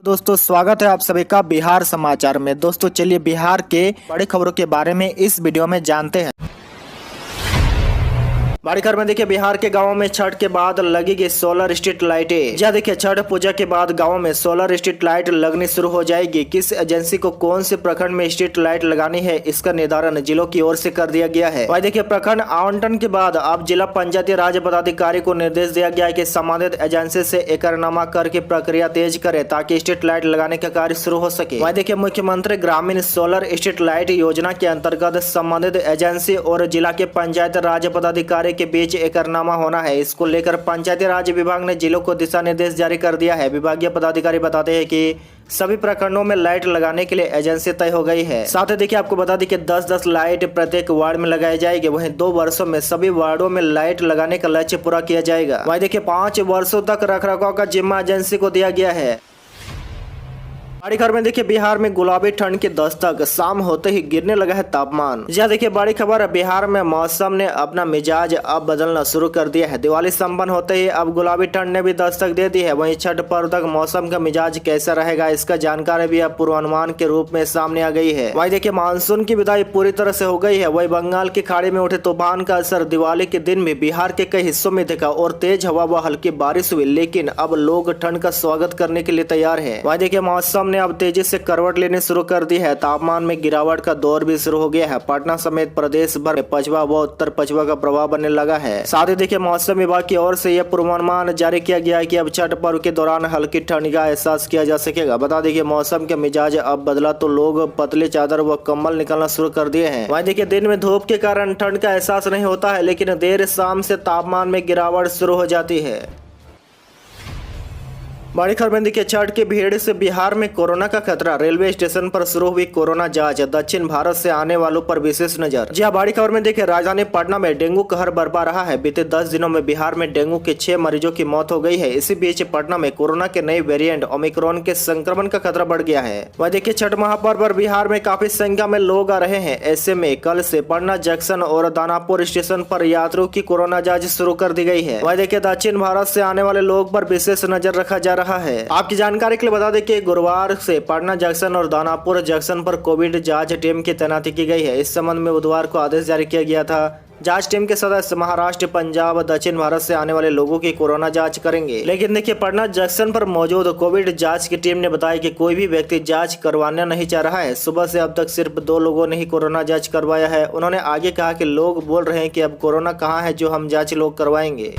दोस्तों स्वागत है आप सभी का बिहार समाचार में। दोस्तों चलिए बिहार के बड़ी खबरों के बारे में इस वीडियो में जानते हैं। बड़ी खबर में देखिए, बिहार के गांवों में छठ के बाद लगेगी सोलर स्ट्रीट लाइटें। जी देखिए, छठ पूजा के बाद गांवों में सोलर स्ट्रीट लाइट लगनी शुरू हो जाएगी। किस एजेंसी को कौन से प्रखंड में स्ट्रीट लाइट लगानी है, इसका निर्धारण जिलों की ओर से कर दिया गया है। वही देखिए, प्रखंड आवंटन के बाद अब जिला पंचायती राज पदाधिकारी को निर्देश दिया गया है कि संबंधित एजेंसी से एकरनामा करके प्रक्रिया तेज करे ताकि स्ट्रीट लाइट लगाने का कार्य शुरू हो सके। वही देखिए, मुख्यमंत्री ग्रामीण सोलर स्ट्रीट लाइट योजना के अंतर्गत संबंधित एजेंसी और जिला के पंचायत राज पदाधिकारी के बीच एकरनामा होना है। इसको लेकर पंचायती राज विभाग ने जिलों को दिशा निर्देश जारी कर दिया है। विभागीय पदाधिकारी बताते हैं कि सभी प्रखंडों में लाइट लगाने के लिए एजेंसी तय हो गई है। साथ ही देखिए, आपको बता दें कि 10-10 लाइट प्रत्येक वार्ड में लगाई जाएगी। वहीं 2 वर्षों में सभी वार्डों में लाइट लगाने का लक्ष्य पूरा किया जाएगा। वहीं देखिए, 5 वर्षों तक रखरखाव का जिम्मा एजेंसी को दिया गया है। बड़ी खबर में देखिए, बिहार में गुलाबी ठंड की दस्तक, शाम होते ही गिरने लगा है तापमान। जी देखिए, बड़ी खबर, बिहार में मौसम ने अपना मिजाज अब बदलना शुरू कर दिया है। दिवाली संपन्न होते ही अब गुलाबी ठंड ने भी दस्तक दे दी है। वहीं छठ पर्व तक मौसम का मिजाज कैसा रहेगा, इसका जानकारी भी अब पूर्वानुमान के रूप में सामने आ गई है। वहीं देखिए, मानसून की विदाई पूरी तरह से हो गई है। वही बंगाल की खाड़ी में उठे तूफान का असर दिवाली के दिन में बिहार के कई हिस्सों में दिखा और तेज हवा व हल्की बारिश हुई, लेकिन अब लोग ठंड का स्वागत करने के लिए तैयार है। वहीं देखिए, मौसम ने अब तेजी से करवट लेने शुरू कर दी है। तापमान में गिरावट का दौर भी शुरू हो गया है। पटना समेत प्रदेश भर में पछुआ व उत्तर पछुआ का प्रभाव बनने लगा है। साथ ही देखिए, मौसम विभाग की ओर से यह पूर्वानुमान जारी किया गया है कि अब छठ पर्व के दौरान हल्की ठंड का एहसास किया जा सकेगा। बता दें कि मौसम के मिजाज अब बदला तो लोग पतले चादर व कंबल निकालना शुरू कर दिए हैं। वहीं देखिए, दिन में धूप के कारण ठंड का एहसास नहीं होता है, लेकिन देर शाम से तापमान में गिरावट शुरू हो जाती है। बड़ी खबर में देखिए, छठ की भीड़ से बिहार में कोरोना का खतरा, रेलवे स्टेशन पर शुरू हुई कोरोना जांच, दक्षिण भारत से आने वालों पर विशेष नजर। जी बड़ी खबर में देखिए, राजधानी पटना में डेंगू कहर बरपा रहा है। बीते 10 दिनों में बिहार में डेंगू के 6 मरीजों की मौत हो गई है। इसी बीच पटना में कोरोना के नए वेरिएंट ओमिक्रॉन के संक्रमण का खतरा बढ़ गया है। वह देखिए, छठ महापर्व पर बिहार में काफी संख्या में लोग आ रहे हैं। ऐसे में कल से पटना जंक्शन और दानापुर स्टेशन पर यात्रियों की कोरोना जाँच शुरू कर दी गई है। वह देखिए, दक्षिण भारत से आने वाले लोग पर विशेष नजर रखा जा रहा है। आपकी जानकारी के लिए बता दें कि गुरुवार से पटना जंक्शन और दानापुर जंक्शन पर कोविड जांच टीम की तैनाती की गई है। इस संबंध में बुधवार को आदेश जारी किया गया था। जांच टीम के सदस्य महाराष्ट्र, पंजाब, दक्षिण भारत से आने वाले लोगों की कोरोना जांच करेंगे। लेकिन देखिए, पटना जंक्शन पर मौजूद कोविड जांच की टीम ने बताया कि कोई भी व्यक्ति जांच करवाना नहीं चाह रहा है। सुबह से अब तक सिर्फ 2 लोगों ने ही कोरोना जांच करवाया है। उन्होंने आगे कहा कि लोग बोल रहे हैं कि अब कोरोना कहाँ है जो हम जाँच लोग करवाएंगे।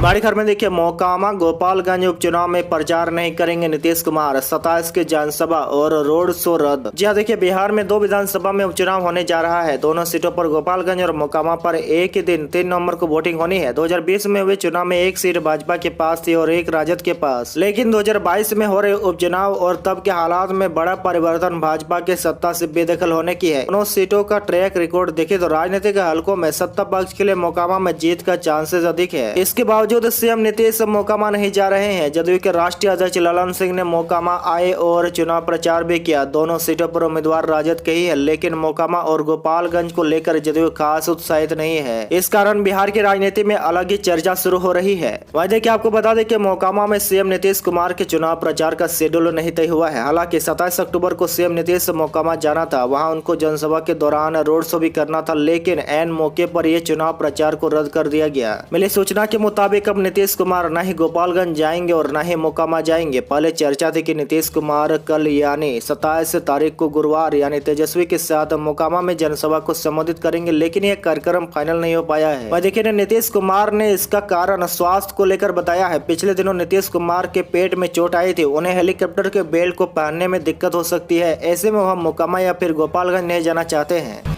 बड़ी खबर में देखिए, मोकामा गोपालगंज उपचुनाव में प्रचार नहीं करेंगे नीतीश कुमार, 27 की जनसभा और रोड शो रद्द। जी देखिए, बिहार में 2 विधानसभा में उपचुनाव होने जा रहा है। दोनों सीटों पर गोपालगंज और मोकामा पर एक ही दिन 3 नवंबर को वोटिंग होनी है। 2020 में हुए चुनाव में 1 सीट भाजपा के पास थी और 1 राजद के पास, लेकिन 2022 में हो रहे उपचुनाव और तब के हालात में बड़ा परिवर्तन भाजपा के सत्ता से बेदखल होने की है। दोनों सीटों का ट्रैक रिकॉर्ड देखे तो राजनीतिक हलकों में सत्ता पक्ष के लिए मोकामा में जीत का चांसेस अधिक है। इसके बावजूद सीएम नीतीश मोकामा नहीं जा रहे हैं। जदयू के राष्ट्रीय अध्यक्ष ललन सिंह ने मोकामा आए और चुनाव प्रचार भी किया। दोनों सीटों पर उम्मीदवार राजद के ही है, लेकिन मोकामा और गोपालगंज को लेकर जदयू खास उत्साहित नहीं है। इस कारण बिहार की राजनीति में अलग ही चर्चा शुरू हो रही है। वहीं देखिए, आपको बता दें कि मोकामा में सीएम नीतीश कुमार के चुनाव प्रचार का शेड्यूल नहीं तय हुआ है। हालांकि 27 अक्टूबर को सीएम नीतीश मोकामा जाना था। वहां उनको जनसभा के दौरान रोड शो भी करना था, लेकिन ऐन मौके पर यह चुनाव प्रचार को रद्द कर दिया गया। मिली सूचना के मुताबिक अब नीतीश कुमार न ही गोपालगंज जाएंगे और न ही मोकामा जाएंगे। पहले चर्चा थी कि नीतीश कुमार कल यानी 27 तारीख को गुरुवार यानी तेजस्वी के साथ मोकामा में जनसभा को संबोधित करेंगे, लेकिन यह कार्यक्रम फाइनल नहीं हो पाया है। वह देखिए, नीतीश कुमार ने इसका कारण स्वास्थ्य को लेकर बताया है। पिछले दिनों नीतीश कुमार के पेट में चोट आई थी। उन्हें हेलीकॉप्टर के बेल्ट को पहनने में दिक्कत हो सकती है। ऐसे में वह मोकामा या फिर गोपालगंज नहीं जाना चाहते हैं।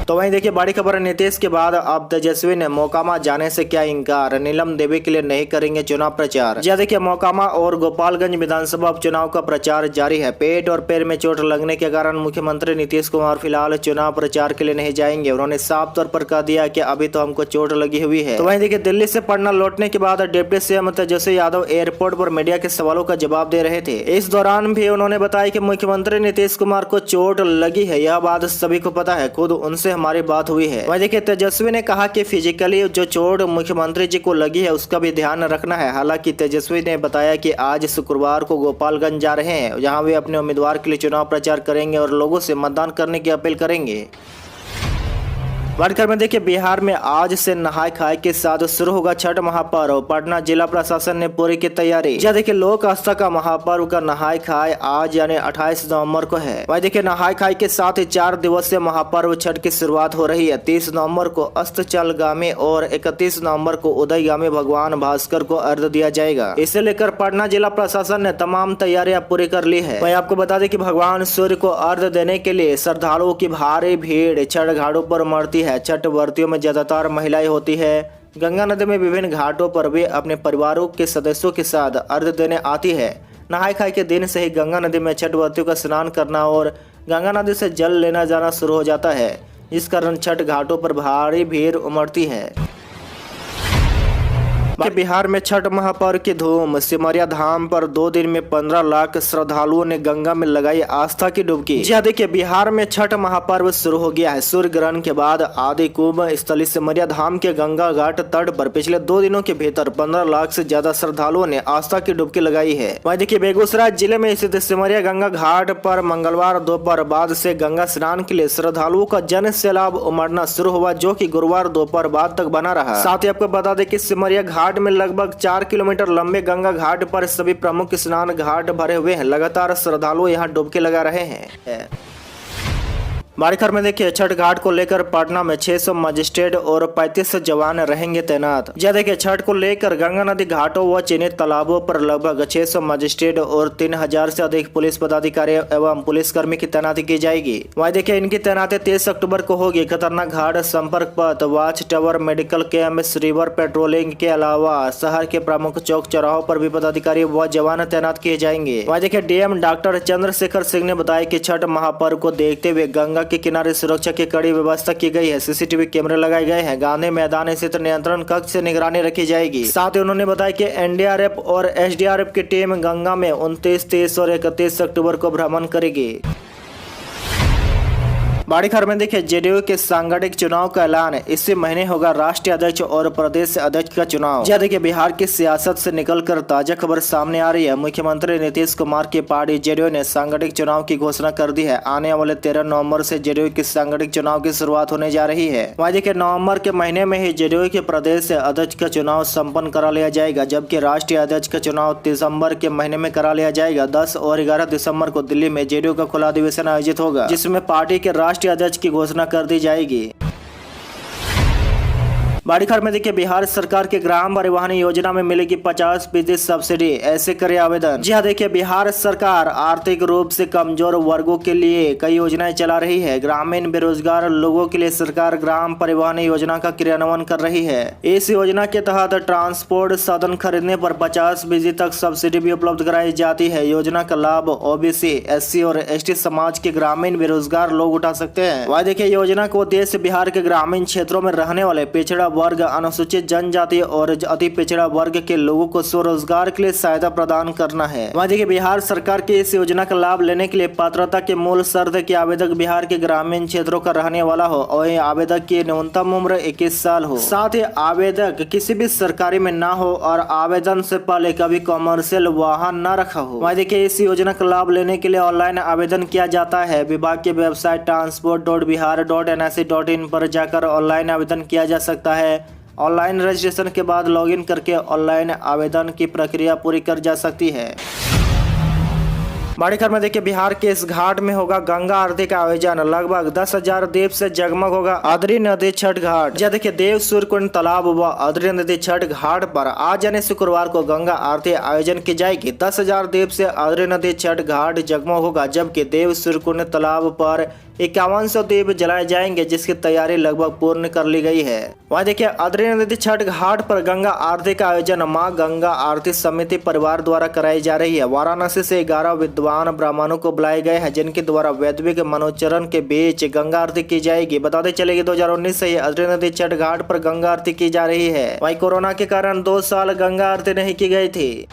तो वहीं देखिए, बड़ी खबर है, नीतीश के बाद अब तेजस्वी ने मोकामा जाने से क्या इनकार, नीलम देवी के लिए नहीं करेंगे चुनाव प्रचार। जी देखिए, मोकामा और गोपालगंज विधानसभा उपचुनाव का प्रचार जारी है। पेट और पैर में चोट लगने के कारण मुख्यमंत्री नीतीश कुमार फिलहाल चुनाव प्रचार के लिए नहीं जाएंगे। उन्होंने साफ तौर पर कह दिया कि अभी तो हमको चोट लगी हुई है। तो वहीं देखिए, दिल्ली से पटना लौटने के बाद deputy CM Tejashwi Yadav airport पर मीडिया के सवालों का जवाब दे रहे थे। इस दौरान भी उन्होंने बताया कि मुख्यमंत्री नीतीश कुमार को चोट लगी है, यह बात सभी को पता है। खुद उनसे हमारी बात हुई है। वहीं देखिए तेजस्वी ने कहा कि फिजिकली जो चोट मुख्यमंत्री जी को लगी है उसका भी ध्यान रखना है। हालांकि तेजस्वी ने बताया कि आज शुक्रवार को गोपालगंज जा रहे हैं, जहां वे अपने उम्मीदवार के लिए चुनाव प्रचार करेंगे और लोगों से मतदान करने की अपील करेंगे। बढ़कर में देखिए बिहार में आज से नहाय खाए के साथ शुरू होगा छठ महापर्व। पटना जिला प्रशासन ने पूरी की तैयारी। जहाँ देखिए लोक आस्था का महापर्व का नहाय खाए आज यानी 28 नवंबर को है। वहीं देखिए नहाय खाए के साथ ही 4 दिवसीय महापर्व छठ की शुरुआत हो रही है। 30 नवंबर को अस्ताचलगामी और 31 नवंबर को उदयगामी भगवान भास्कर को अर्घ्य दिया जाएगा। इसे लेकर पटना जिला प्रशासन ने तमाम तैयारियां पूरी कर ली है। वहीं आपको बता दें कि भगवान सूर्य को अर्घ्य देने के लिए श्रद्धालुओं की भारी भीड़ छठ घाटों पर उमड़ती है। छठ व्रतियों में ज्यादातर महिलाएं होती है। गंगा नदी में विभिन्न घाटों पर वे अपने परिवारों के सदस्यों के साथ अर्घ्य देने आती है। नहाय खाए के दिन से ही गंगा नदी में छठ व्रतियों का स्नान करना और गंगा नदी से जल लेना जाना शुरू हो जाता है, जिस कारण छठ घाटों पर भारी भीड़ उमड़ती है। बिहार में छठ महापर्व की धूम। सिमरिया धाम पर 2 दिन में 15 लाख श्रद्धालुओं ने गंगा में लगाई आस्था की डुबकी। जी देखिए बिहार में छठ महापर्व शुरू हो गया है। सूर्य ग्रहण के बाद आदि कुंभ स्थली सिमरिया धाम के गंगा घाट तट पर पिछले 2 दिनों के भीतर 15 लाख से ज्यादा श्रद्धालुओं ने आस्था की डुबकी लगाई है। वहीं देखिए बेगूसराय जिले में स्थित सिमरिया गंगा घाट पर मंगलवार दोपहर बाद से गंगा स्नान के लिए श्रद्धालुओं का जन सैलाब उमड़ना शुरू हुआ, जो की गुरुवार दोपहर बाद तक बना रहा। साथ ही आपको बता दें कि सिमरिया घाट में लगभग 4 किलोमीटर लंबे गंगा घाट पर सभी प्रमुख स्नान घाट भरे हुए हैं। लगातार श्रद्धालु यहां डुबकी लगा रहे हैं। बारीखर में देखिए छठ घाट को लेकर पटना में 600 मजिस्ट्रेट और 35 जवान रहेंगे तैनात। जहाँ देखिए छठ को लेकर गंगा नदी घाटों व चिन्हित तालाबों पर लगभग 600 मजिस्ट्रेट और 3000 से अधिक पुलिस पदाधिकारी एवं पुलिसकर्मी की तैनाती की जाएगी। वहीं देखिए इनकी तैनाती 23 अक्टूबर को होगी। खतरनाक घाट, संपर्क पथ, watch tower, medical camp, river patrolling के अलावा शहर के प्रमुख चौक चौराहों पर भी पदाधिकारी व जवान तैनात किए जाएंगे। वहीं देखिए डीएम डॉक्टर चंद्रशेखर सिंह ने बताया कि छठ महापर्व को देखते हुए गंगा के किनारे सुरक्षा की कड़ी व्यवस्था की गई है। सीसीटीवी कैमरे लगाए गए हैं। गांधी मैदान स्थित नियंत्रण कक्ष से निगरानी रखी जाएगी। साथ ही उन्होंने बताया कि एनडीआरएफ और एसडीआरएफ की टीम गंगा में 29, 30 और 31 अक्टूबर को भ्रमण करेगी। बड़ी खबर में देखिए जेडीयू के सांगठनिक चुनाव का ऐलान। इसी महीने होगा राष्ट्रीय अध्यक्ष और प्रदेश अध्यक्ष का चुनाव। जी देखिए बिहार की सियासत से निकलकर ताजा खबर सामने आ रही है। मुख्यमंत्री नीतीश कुमार की पार्टी जेडीयू ने सांगठनिक चुनाव की घोषणा कर दी है। आने वाले 13 नवंबर से जेडीयू की सांगठनिक चुनाव की शुरुआत होने जा रही है। वहीं देखिए नवंबर के महीने में ही जेडीयू के प्रदेश अध्यक्ष का चुनाव सम्पन्न करा लिया जाएगा, जबकि राष्ट्रीय अध्यक्ष का चुनाव दिसंबर के महीने में करा लिया जाएगा। 10 और 11 दिसंबर को दिल्ली में जेडीयू का खुला अधिवेशन आयोजित होगा, जिसमें पार्टी के राष्ट्रीय अध्यक्ष की घोषणा कर दी जाएगी। बड़ी खबर में देखिए बिहार सरकार के ग्राम परिवहन योजना में मिलेगी 50% सब्सिडी। ऐसे करे आवेदन। जी हाँ देखिए बिहार सरकार आर्थिक रूप से कमजोर वर्गों के लिए कई योजनाएं चला रही है। ग्रामीण बेरोजगार लोगों के लिए सरकार ग्राम परिवहन योजना का क्रियान्वयन कर रही है। इस योजना के तहत ट्रांसपोर्ट साधन खरीदने पर 50% तक सब्सिडी भी उपलब्ध कराई जाती है। योजना का लाभ ओबीसी, एससी और एसटी समाज के ग्रामीण बेरोजगार लोग उठा सकते हैं। वह देखिए योजना का उद्देश्य बिहार के ग्रामीण क्षेत्रों में रहने वाले पिछड़ा वर्ग, अनुसूचित जनजाति और अति पिछड़ा वर्ग के लोगों को स्वरोजगार के लिए सहायता प्रदान करना है। वहाँ देखिए बिहार सरकार की इस योजना का लाभ लेने के लिए पात्रता के मूल शर्त है कि आवेदक बिहार के ग्रामीण क्षेत्रों का रहने वाला हो और आवेदक की न्यूनतम उम्र 21 साल हो। साथ ही आवेदक किसी भी सरकारी में न हो और आवेदन से पहले कभी कमर्शियल वाहन न रखा हो। वहाँ देखिए इस योजना का लाभ लेने के लिए ऑनलाइन आवेदन किया जाता है। विभाग की वेबसाइट transport.bihar.nic.in पर जाकर ऑनलाइन आवेदन किया जा सकता है। ऑनलाइन रजिस्ट्रेशन के बाद लॉगिन करके ऑनलाइन आवेदन की प्रक्रिया पूरी कर जा सकती है। बड़ी खबर में देखिए बिहार के इस घाट में होगा गंगा आरती का आयोजन। लगभग 10,000 दीप से जगमग होगा अदरी नदी छठ घाट। जहाँ देखिए देव सूर्यकुंड तालाब व अदरी नदी छठ घाट पर आज यानी शुक्रवार को गंगा आरती आयोजन की जाएगी। 10,000 दीप से अदरी नदी छठ घाट जगमग होगा, जबकि देव सूर्यकुंड तालाब पर 5100 दीप जलाए जाएंगे, जिसकी तैयारी लगभग पूर्ण कर ली गई है। वहाँ देखिए अदरी नदी छठ घाट पर गंगा आरती का आयोजन मां गंगा आरती समिति परिवार द्वारा कराई जा रही है। वाराणसी से 11 विद्वान ब्राह्मणों को बुलाए गए हैं, जिनके द्वारा वैदिक मनोचरण के बीच गंगा आरती की जाएगी। बताते चलेगी 2019 से अदरी नदी छठ घाट पर गंगा आरती की जा रही है। वहीं कोरोना के कारण 2 साल गंगा आरती नहीं की गई थी।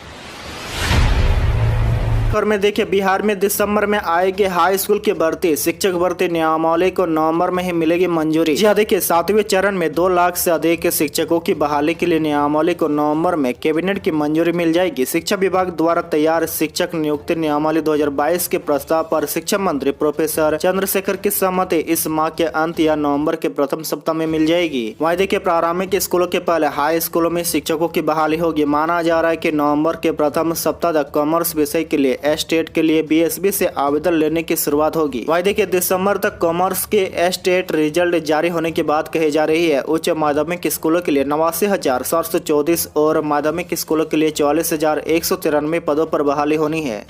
खबर में देखिए, बिहार में दिसंबर में आएगी हाई स्कूल की भर्ती। शिक्षक भर्ती नियमावली को नवंबर में ही मिलेगी मंजूरी। जी देखिए, 7वें चरण में 2 लाख से अधिक शिक्षकों की बहाली के लिए नियमावली को नवंबर में कैबिनेट की मंजूरी मिल जाएगी। शिक्षा विभाग द्वारा तैयार शिक्षक नियुक्ति नियमावली 2022 के प्रस्ताव पर शिक्षा मंत्री प्रोफेसर चंद्रशेखर की सहमति इस माह के अंत या नवम्बर के प्रथम सप्ताह में मिल जाएगी। वहीं देखिए, प्रारंभिक स्कूलों के पहले हाई स्कूलों में शिक्षकों की बहाली होगी। माना जा रहा है कि नवंबर के प्रथम सप्ताह तक कॉमर्स विषय के लिए एस्टेट के लिए बीएसबी से आवेदन लेने की शुरुआत होगी। वहीं देखिए, दिसंबर तक कॉमर्स के एस्टेट रिजल्ट जारी होने की बात कही जा रही है। उच्च माध्यमिक स्कूलों के लिए 89,734 और माध्यमिक स्कूलों के लिए 44,193 पदों पर बहाली होनी है।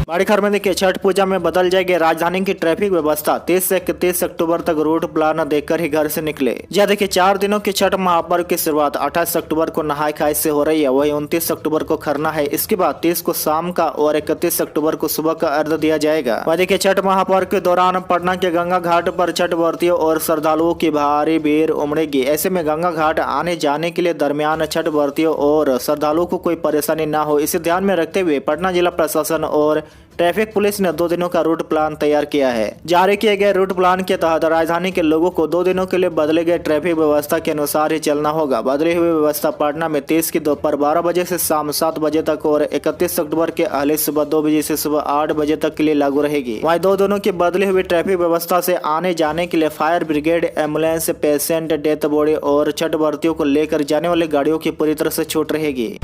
बड़ी खबर में देखिए, छठ पूजा में बदल जाएगी राजधानी की ट्रैफिक व्यवस्था। 30 से 31 अक्टूबर तक रूट प्लान देखकर ही घर से निकले। जी देखिए, 4 दिनों की छठ महापर्व की शुरुआत 28 अक्टूबर को नहाय खाई से हो रही है। वही 29 अक्टूबर को खरना है। इसके बाद 30 को शाम का और 31 अक्टूबर को सुबह का अर्घ्य दिया जाएगा। वही देखिए, छठ महापर्व के दौरान पटना के गंगा घाट पर छठ व्रतियों और श्रद्धालुओं की भारी भीड़ उमड़ेगी। ऐसे में गंगा घाट आने जाने के लिए दरमियान छठ व्रतियों और श्रद्धालुओं को कोई परेशानी न हो, इसे ध्यान में रखते हुए पटना जिला प्रशासन और ट्रैफिक पुलिस ने 2 दिनों का रूट प्लान तैयार किया है। जारी किए गए रूट प्लान के तहत राजधानी के लोगों को 2 दिनों के लिए बदले गए ट्रैफिक व्यवस्था के अनुसार ही चलना होगा। बदली हुई व्यवस्था पटना में 30 की दोपहर 12 बजे से शाम 7 बजे तक और 31 अक्टूबर के अहले सुबह 2 बजे से सुबह 8 बजे तक के लिए लागू रहेगी। वहीं 2 दिनों की बदली हुई ट्रैफिक व्यवस्था से आने जाने के लिए fire brigade, ambulance, patient, death body और छठ व्रतियों को लेकर जाने वाली गाड़ियों की पूरी तरह से छूट रहेगी।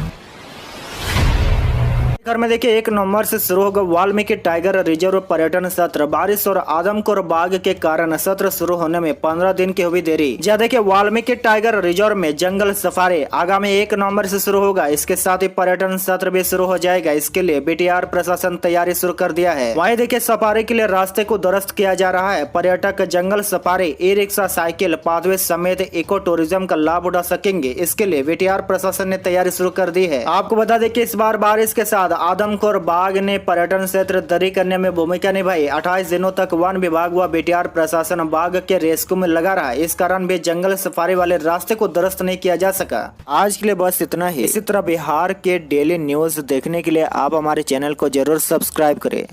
घर में देखिए, 1 नवंबर से शुरू होगा वाल्मीकि टाइगर रिजर्व पर्यटन सत्र। बारिश और आदमखोर बाघ के कारण सत्र शुरू होने में 15 दिन की हुई देरी। जी देखिए, वाल्मीकि टाइगर रिजर्व में जंगल सफारी आगामी 1 नवंबर से शुरू होगा। इसके साथ ही पर्यटन सत्र भी शुरू हो जाएगा। इसके लिए बीटीआर प्रशासन तैयारी शुरू कर दिया है। वहीं देखिए, सफारी के लिए रास्ते को दुरुस्त किया जा रहा है। पर्यटक जंगल safari, e rickshaw, cycle pathway समेत इको टूरिज्म का लाभ उठा सकेंगे। इसके लिए बीटीआर प्रशासन ने तैयारी शुरू कर दी है। आपको बता दें कि इस बार बारिश के साथ आदमखोर बाघ ने पर्यटन क्षेत्र दरी करने में भूमिका निभाई। 28 दिनों तक वन विभाग व बीटीआर प्रशासन बाघ के रेस्क्यू में लगा रहा। इस कारण भी जंगल सफारी वाले रास्ते को दुरुस्त नहीं किया जा सका। आज के लिए बस इतना ही। इसी तरह बिहार के डेली न्यूज देखने के लिए आप हमारे चैनल को जरूर सब्सक्राइब करें।